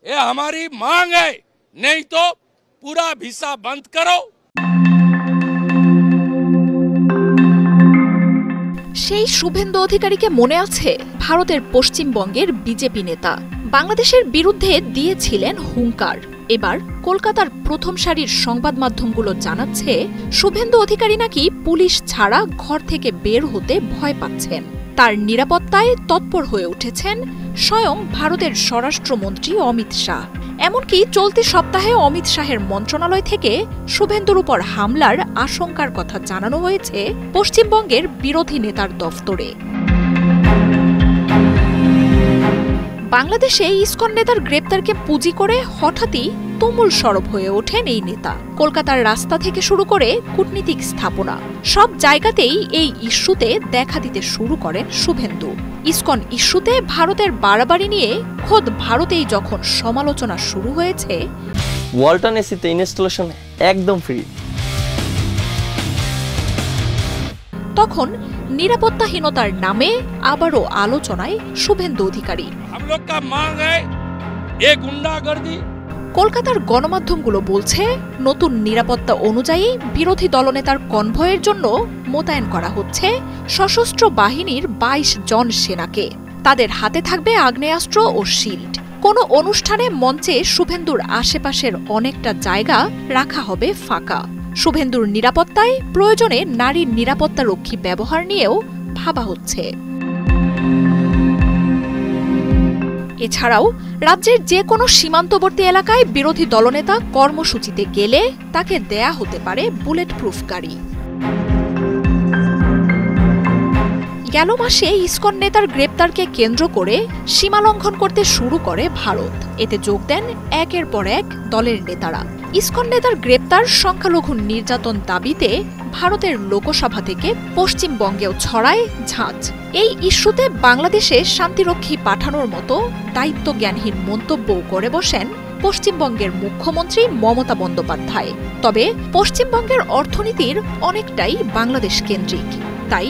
ये हमारी मांग है, नहीं तो पूरा ভিসা बंद करो। সেই শুভেন্দু অধিকারীকে মনে আছে ভারতের পশ্চিমবঙ্গের বিজেপি নেতা বাংলাদেশের বিরুদ্ধে দিয়েছিলেন হুঙ্কার। এবার কলকাতার প্রথম সারির সংবাদ মাধ্যমগুলো জানাচ্ছে শুভেন্দু অধিকারী নাকি পুলিশ ছাড়া ঘর থেকে বের হতে ভয় পাচ্ছেন। তার নিরাপত্তায় তৎপর হয়ে উঠেছেন স্বয়ং ভারতের স্বরাষ্ট্রমন্ত্রী অমিত শাহ। এমনকি চলতি সপ্তাহে অমিত শাহের মন্ত্রণালয় থেকে শুভেন্দুর উপর হামলার আশঙ্কার কথা জানানো হয়েছে পশ্চিমবঙ্গের বিরোধী নেতার দফতরে। বাংলাদেশে ইসকন নেতার গ্রেপ্তারকে পুঁজি করে হঠাৎই তুমুল সরব হয়ে ওঠেন এই নেতা। কলকাতার রাস্তা থেকে শুরু করে কূটনীতিক স্থাপনা সব জায়গাতেই এই ইস্যুতে দেখা দিতে শুরু করেন শুভেন্দু। ইসকন ইস্যুতে ভারতের বাড়াবাড়ি নিয়ে খোদ ভারতেই যখন সমালোচনা শুরু হয়েছে, ওয়ালটন এসিতে ইনস্টলেশন একদম ফ্রি, তখন নিরাপত্তাহীনতার নামে আবারও আলোচনায় শুভেন্দু অধিকারী। কলকাতার গণমাধ্যমগুলো বলছে নতুন নিরাপত্তা অনুযায়ী বিরোধী দলনেতার কনভয়ের জন্য মোতায়েন করা হচ্ছে সশস্ত্র বাহিনীর ২২ জন সেনাকে। তাদের হাতে থাকবে আগ্নেয়াস্ত্র ও শিল্ড। কোনো অনুষ্ঠানে মঞ্চে শুভেন্দুর আশেপাশের অনেকটা জায়গা রাখা হবে ফাঁকা। শুভেন্দুর নিরাপত্তায় প্রয়োজনে নারীর নিরাপত্তারক্ষী ব্যবহার নিয়েও ভাবা হচ্ছে। এছাড়াও রাজ্যের যে কোনো সীমান্তবর্তী এলাকায় বিরোধী দলনেতা কর্মসূচিতে গেলে তাকে দেয়া হতে পারে বুলেট প্রুফ গাড়ি। গেল মাসে ইসকন নেতার গ্রেপ্তারকে কেন্দ্র করে সীমা লঙ্ঘন করতে শুরু করে ভারত। এতে যোগ দেন একের পর এক দলের নেতারা। ইসকন নেতার গ্রেপ্তার, সংখ্যালঘু নির্যাতন দাবিতে ভারতের লোকসভা থেকে পশ্চিমবঙ্গেও ছড়ায় ঝাঁজ। এই ইস্যুতে বাংলাদেশে শান্তিরক্ষী পাঠানোর মতো দায়িত্বজ্ঞানহীন মন্তব্যও করে বসেন পশ্চিমবঙ্গের মুখ্যমন্ত্রী মমতা বন্দ্যোপাধ্যায়। তবে পশ্চিমবঙ্গের অর্থনীতির অনেকটাই বাংলাদেশ কেন্দ্রিক, তাই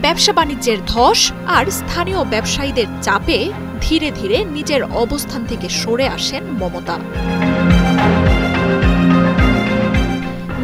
ব্যবসা বাণিজ্যের ধস আর স্থানীয় ব্যবসায়ীদের চাপে ধীরে ধীরে নিজের অবস্থান থেকে সরে আসেন মমতা।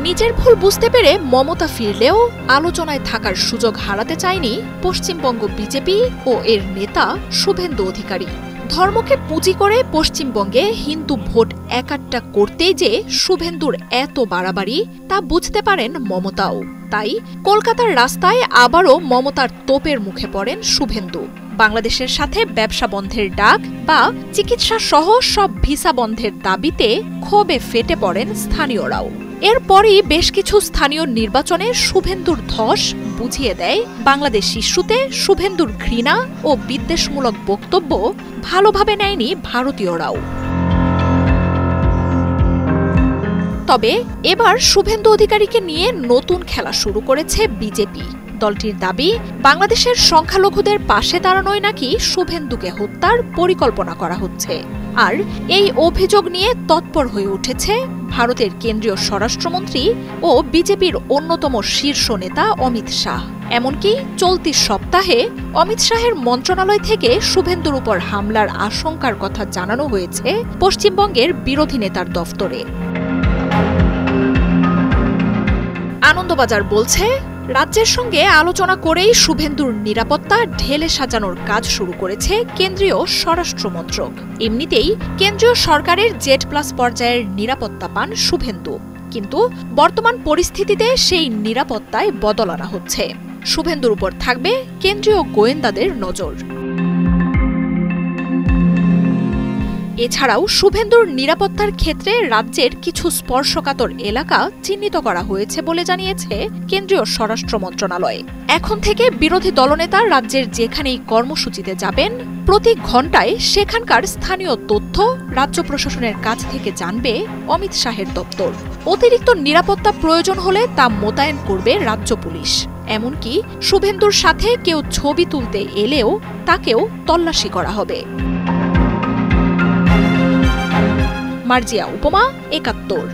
নিজের ভুল বুঝতে পেরে মমতা ফিরলেও আলোচনায় থাকার সুযোগ হারাতে চায়নি পশ্চিমবঙ্গ বিজেপি ও এর নেতা শুভেন্দু অধিকারী। ধর্মকে পুঁজি করে পশ্চিমবঙ্গে হিন্দু ভোট একাট্টা করতেই যে শুভেন্দুর এত বাড়াবাড়ি তা বুঝতে পারেন মমতাও। তাই কলকাতার রাস্তায় আবারও মমতার তোপের মুখে পড়েন শুভেন্দু। বাংলাদেশের সাথে ব্যবসা বন্ধের ডাক বা চিকিৎসা সহ সব ভিসা বন্ধের দাবিতে ক্ষোভে ফেটে পড়েন স্থানীয়রাও। এরপরই বেশ কিছু স্থানীয় নির্বাচনে শুভেন্দুর ধস বুঝিয়ে দেয় বাংলাদেশ ইস্যুতে শুভেন্দুর ঘৃণা ও বিদ্বেষমূলক বক্তব্য ভালোভাবে নেয়নি ভারতীয়রাও। তবে এবার শুভেন্দু অধিকারীকে নিয়ে নতুন খেলা শুরু করেছে বিজেপি। দলটির দাবি, বাংলাদেশের সংখ্যালঘুদের পাশে দাঁড়ানোয় নাকি শুভেন্দুকে হত্যার পরিকল্পনা করা হচ্ছে। আর এই অভিযোগ নিয়ে তৎপর হয়ে উঠেছে ভারতের কেন্দ্রীয় স্বরাষ্ট্রমন্ত্রী ও বিজেপির অন্যতম শীর্ষ নেতা অমিত শাহ। এমনকি চলতি সপ্তাহে অমিত শাহের মন্ত্রণালয় থেকে শুভেন্দুর উপর হামলার আশঙ্কার কথা জানানো হয়েছে পশ্চিমবঙ্গের বিরোধী নেতার দফতরে। আনন্দবাজার বলছে, রাজ্যের সঙ্গে আলোচনা করেই শুভেন্দুর নিরাপত্তা ঢেলে সাজানোর কাজ শুরু করেছে কেন্দ্রীয় স্বরাষ্ট্র মন্ত্রক। এমনিতেই কেন্দ্রীয় সরকারের Z+ পর্যায়ের নিরাপত্তা পান শুভেন্দু, কিন্তু বর্তমান পরিস্থিতিতে সেই নিরাপত্তায় বদল আনা হচ্ছে। শুভেন্দুর উপর থাকবে কেন্দ্রীয় গোয়েন্দাদের নজর। এছাড়াও শুভেন্দুর নিরাপত্তার ক্ষেত্রে রাজ্যের কিছু স্পর্শকাতর এলাকা চিহ্নিত করা হয়েছে বলে জানিয়েছে কেন্দ্রীয় স্বরাষ্ট্র মন্ত্রণালয়। এখন থেকে বিরোধী দলনেতা রাজ্যের যেখানেই কর্মসূচিতে যাবেন, প্রতি ঘণ্টায় সেখানকার স্থানীয় তথ্য রাজ্য প্রশাসনের কাছ থেকে জানবে অমিত শাহের দপ্তর। অতিরিক্ত নিরাপত্তা প্রয়োজন হলে তা মোতায়েন করবে রাজ্য পুলিশ। এমনকি শুভেন্দুর সাথে কেউ ছবি তুলতে এলেও তাকেও তল্লাশি করা হবে। মার্জিয়া উপমা, ৭১।